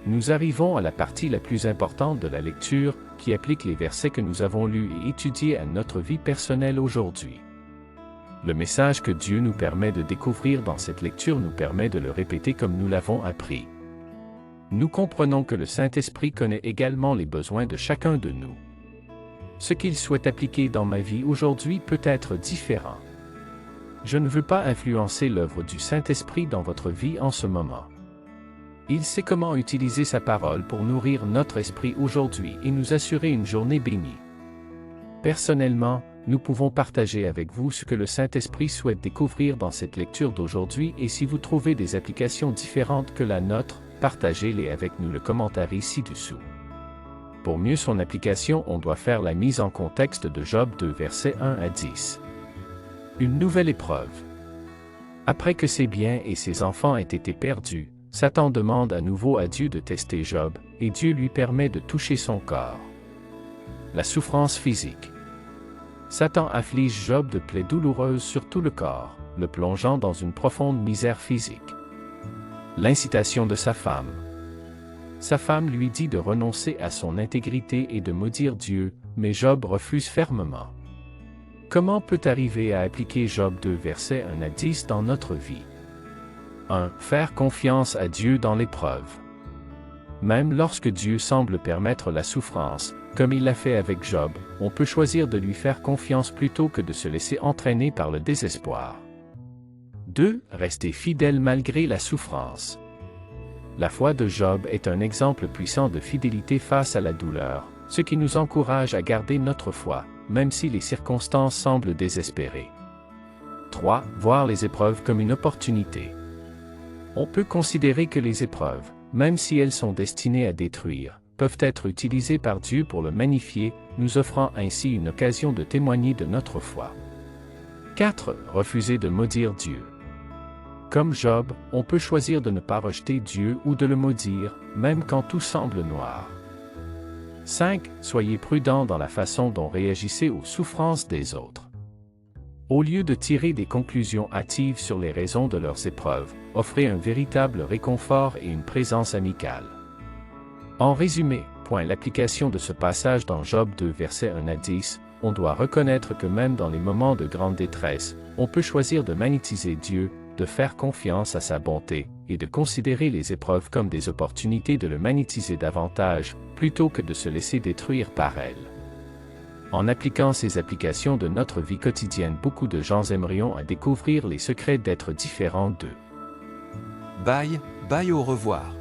Nous arrivons à la partie la plus importante de la lecture, qui applique les versets que nous avons lus et étudiés à notre vie personnelle aujourd'hui. Le message que Dieu nous permet de découvrir dans cette lecture nous permet de le répéter comme nous l'avons appris. Nous comprenons que le Saint-Esprit connaît également les besoins de chacun de nous. Ce qu'il souhaite appliquer dans ma vie aujourd'hui peut être différent. Je ne veux pas influencer l'œuvre du Saint-Esprit dans votre vie en ce moment. Il sait comment utiliser sa parole pour nourrir notre esprit aujourd'hui et nous assurer une journée bénie. Personnellement, nous pouvons partager avec vous ce que le Saint-Esprit souhaite découvrir dans cette lecture d'aujourd'hui et si vous trouvez des applications différentes que la nôtre, partagez-les avec nous le commentaire ci-dessous. Pour mieux son application, on doit faire la mise en contexte de Job 2 versets 1 à 10. Une nouvelle épreuve. Après que ses biens et ses enfants aient été perdus, Satan demande à nouveau à Dieu de tester Job, et Dieu lui permet de toucher son corps. La souffrance physique. Satan afflige Job de plaies douloureuses sur tout le corps, le plongeant dans une profonde misère physique. L'incitation de sa femme. Sa femme lui dit de renoncer à son intégrité et de maudire Dieu, mais Job refuse fermement. Comment peut arriver à appliquer Job 2 versets 1 à 10 dans notre vie? 1. Faire confiance à Dieu dans l'épreuve. Même lorsque Dieu semble permettre la souffrance, comme il l'a fait avec Job, on peut choisir de lui faire confiance plutôt que de se laisser entraîner par le désespoir. 2. Rester fidèle malgré la souffrance. La foi de Job est un exemple puissant de fidélité face à la douleur, ce qui nous encourage à garder notre foi, même si les circonstances semblent désespérées. 3. Voir les épreuves comme une opportunité. On peut considérer que les épreuves, même si elles sont destinées à détruire, peuvent être utilisées par Dieu pour le magnifier, nous offrant ainsi une occasion de témoigner de notre foi. 4. Refuser de maudire Dieu. Comme Job, on peut choisir de ne pas rejeter Dieu ou de le maudire, même quand tout semble noir. 5. Soyez prudents dans la façon dont réagissez aux souffrances des autres. Au lieu de tirer des conclusions hâtives sur les raisons de leurs épreuves, offrez un véritable réconfort et une présence amicale. En résumé, l'application de ce passage dans Job 2 versets 1 à 10, on doit reconnaître que même dans les moments de grande détresse, on peut choisir de magnétiser Dieu, de faire confiance à sa bonté, et de considérer les épreuves comme des opportunités de le magnétiser davantage, plutôt que de se laisser détruire par elles. En appliquant ces applications de notre vie quotidienne, beaucoup de gens aimerions à découvrir les secrets d'être différents d'eux. Bye, au revoir.